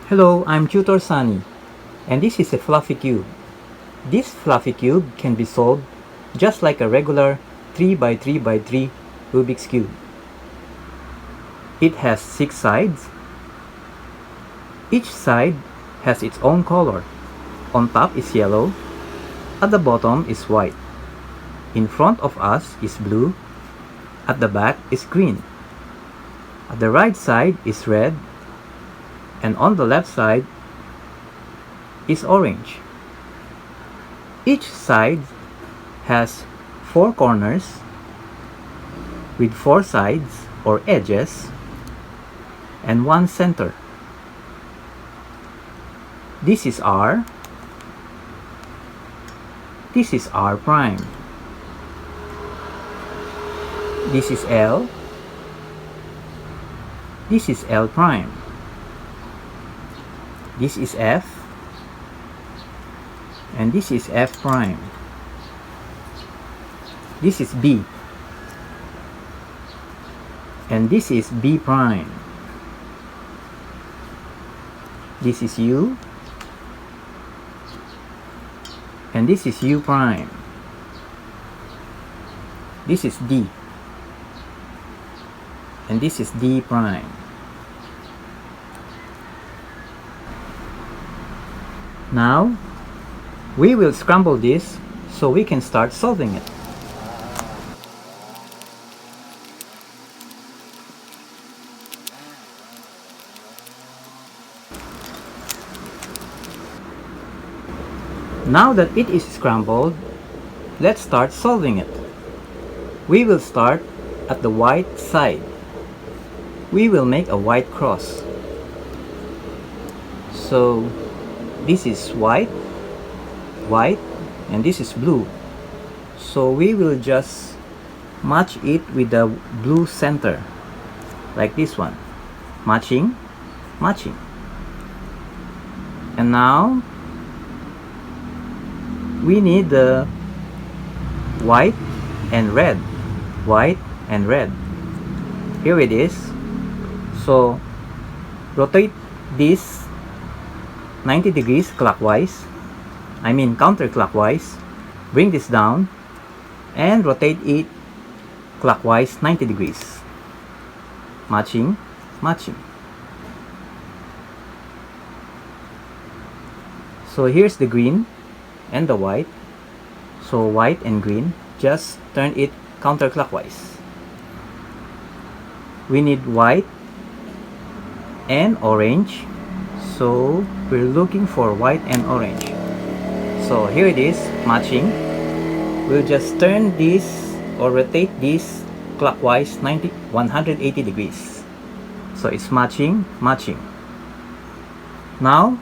Hello, I'm Tutor Sonny, and this is a fluffy cube. This fluffy cube can be solved just like a regular 3x3x3 Rubik's cube. It has 6 sides. Each side has its own color. On top is yellow, at the bottom is white. In front of us is blue, at the back is green. At the right side is red, and on the left side is orange. Each side has 4 corners with 4 sides or edges and 1 center. This is R. This is R prime. This is L. This is L prime. This is F. And this is F prime. This is B. And this is B prime. This is U. And this is U prime. This is D. And this is D prime. Now, we will scramble this so we can start solving it. Now that it is scrambled, let's start solving it. We will start at the white side. We will make a white cross. So, this is white, white, and this is blue. So we will just match it with the blue center, like this one. Matching, matching. And now, we need the white and red. White and red. Here it is. So, rotate this 90 degrees clockwise, counterclockwise. Bring this down and rotate it clockwise 90 degrees. Matching, matching. So here's the green and the white. So white and green, just turn it counterclockwise. We need white and orange. So we're looking for white and orange. So here it is, matching. We'll just turn this or rotate this clockwise 180 degrees. So it's matching, matching. Now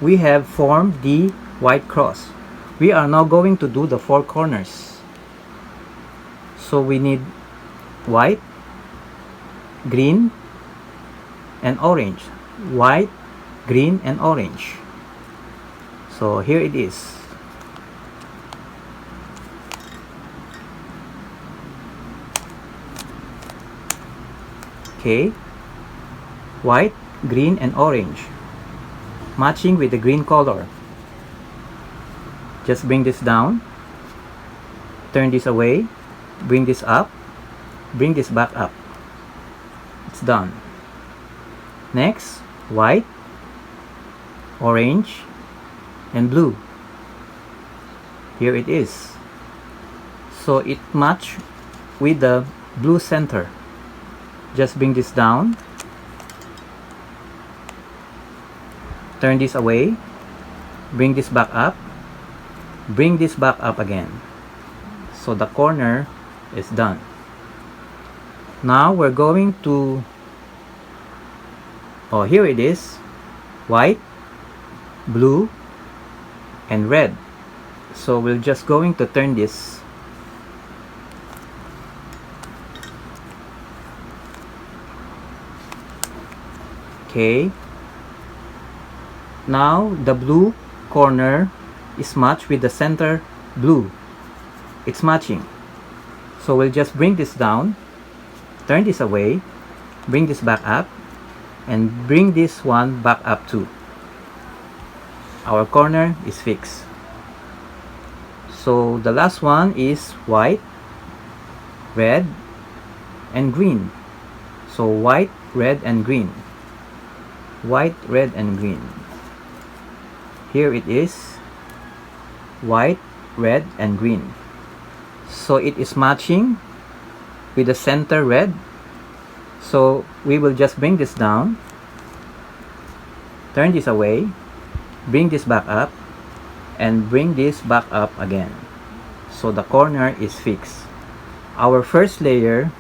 we have formed the white cross. We are now going to do the 4 corners. So we need white, green, and orange. White, green, and orange. So here it is. Okay, white, green, and orange, matching with the green color. Just bring this down, turn this away, bring this up, bring this back up. It's done. Next, white, orange, and blue. Here it is. So it matched with the blue center. Just bring this down, turn this away, bring this back up, bring this back up again. So the corner is done. Now we're going to, here it is, white, blue, and red. So we're just going to turn this. Okay. Now the blue corner is matched with the center blue. It's matching. So we'll just bring this down, turn this away, bring this back up, and bring this one back up too. Our corner is fixed. So the last one is white, red, and green. So white, red, and green. White, red, and green. Here it is. White, red, and green. So it is matching with the center red. So we will just bring this down, turn this away, bring this back up, and bring this back up again. So the corner is fixed. Our first layer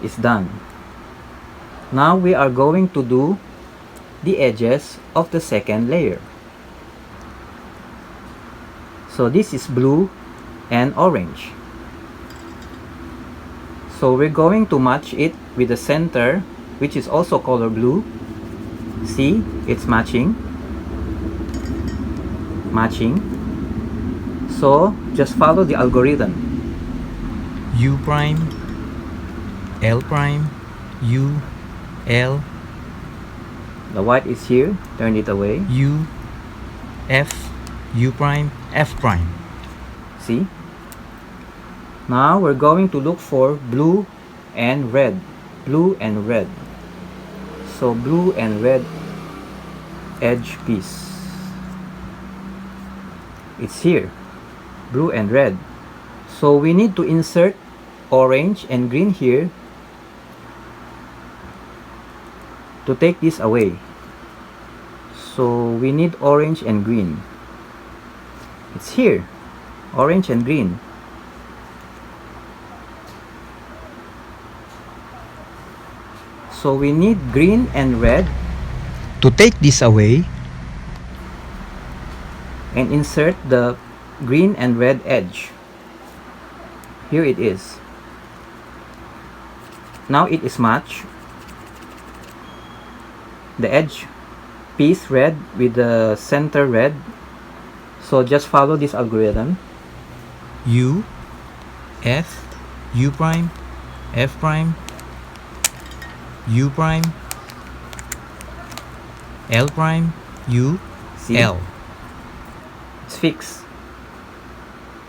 is done. Now we are going to do the edges of the second layer. So this is blue and orange. So we're going to match it with the center, which is also color blue. See, it's matching. So just follow the algorithm. U prime, L prime, U, L. The white is here, turn it away. U, F, U prime, F prime. See? Now we're going to look for blue and red. Blue and red. So blue and red edge piece. It's here. Blue and red. So we need to insert orange and green here to take this away. So we need orange and green. It's here. Orange and green. So we need green and red To take this away, and insert the green and red edge. Here it is. Now it is matched. The edge piece red with the center red. So just follow this algorithm. U, F, U prime, F prime, U prime, L prime, U, See? L. It's fixed.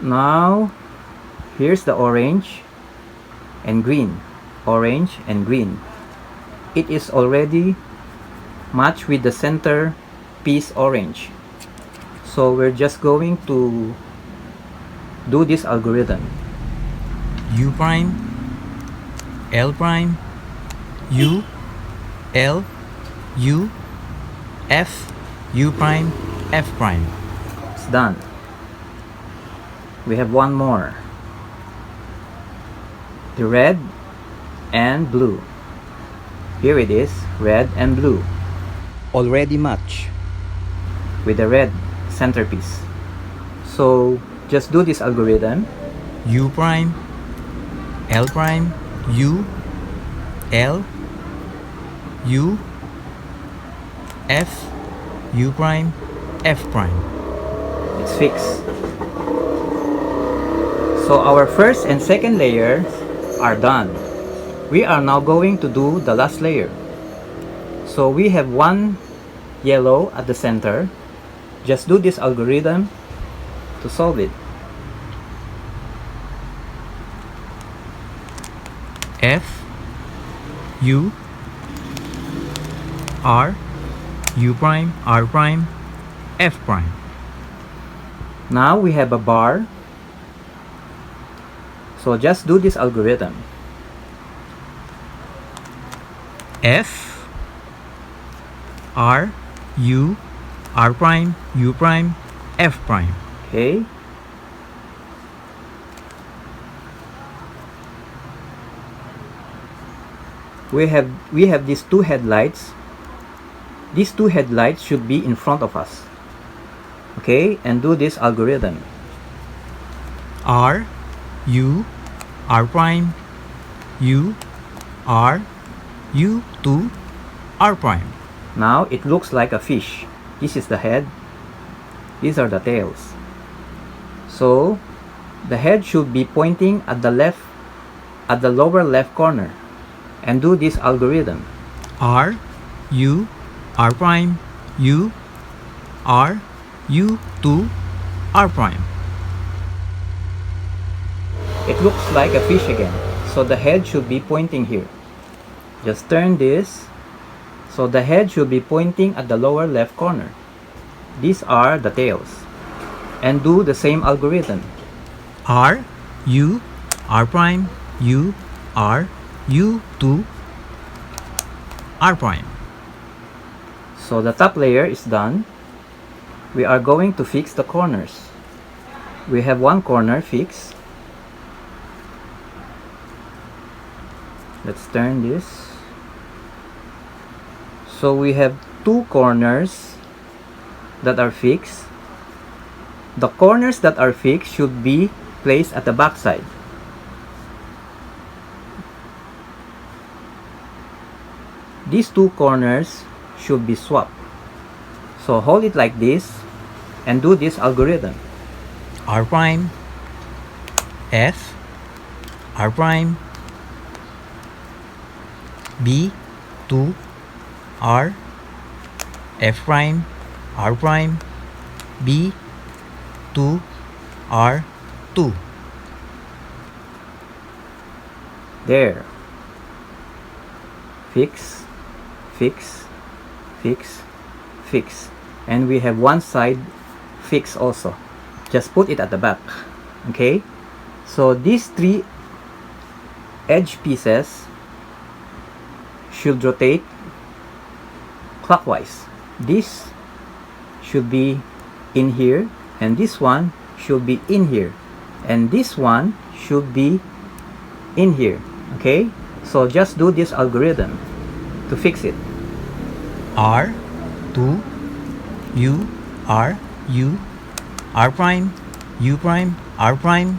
Now here's the orange and green. Orange and green. It is already matched with the center piece orange. So we're just going to do this algorithm. U prime, L prime, U, L, U, F, U prime, F prime. It's done. We have one more. The red and blue. Here it is, red and blue. Already matched. With the red centerpiece. So just do this algorithm. U prime, L prime, U, L, U, F, U prime, F prime. It's fixed. So our first and second layers are done. We are now going to do the last layer. So we have one yellow at the center. Just do this algorithm to solve it. F, U, R, U prime, R prime, F prime. Now we have a bar. So just do this algorithm. F, R, U, R prime, U prime, F prime. Okay. We have these two headlights. These two headlights should be in front of us. Okay, and do this algorithm. R, U, R prime, U, R, U to R prime. Now it looks like a fish. This is the head. These are the tails. So the head should be pointing at the lower left corner. And do this algorithm. R U R prime U R U 2 R prime. It looks like a fish again, so the head should be pointing here. Just turn this, so the head should be pointing at the lower left corner. These are the tails. And do the same algorithm. R U R prime U R U 2 R prime. So the top layer is done. We are going to fix the corners. We have one corner fixed. Let's turn this. So we have two corners that are fixed. The corners that are fixed should be placed at the back side. These two corners should be swapped. So hold it like this and do this algorithm. R prime F R prime B 2 R F prime R prime B 2 R 2. There. Fix, fix, fix, fix. And we have one side fix also. Just put it at the back. Okay? So these three edge pieces should rotate clockwise. This should be in here, and this one should be in here, and this one should be in here. Okay? So just do this algorithm to fix it. R 2 U R U R prime U prime R prime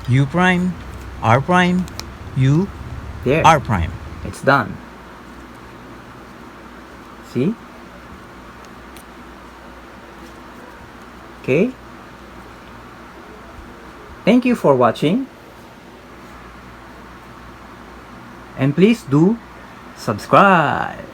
U prime R prime U There. R prime. It's done. See? Okay? Thank you for watching. And please do subscribe.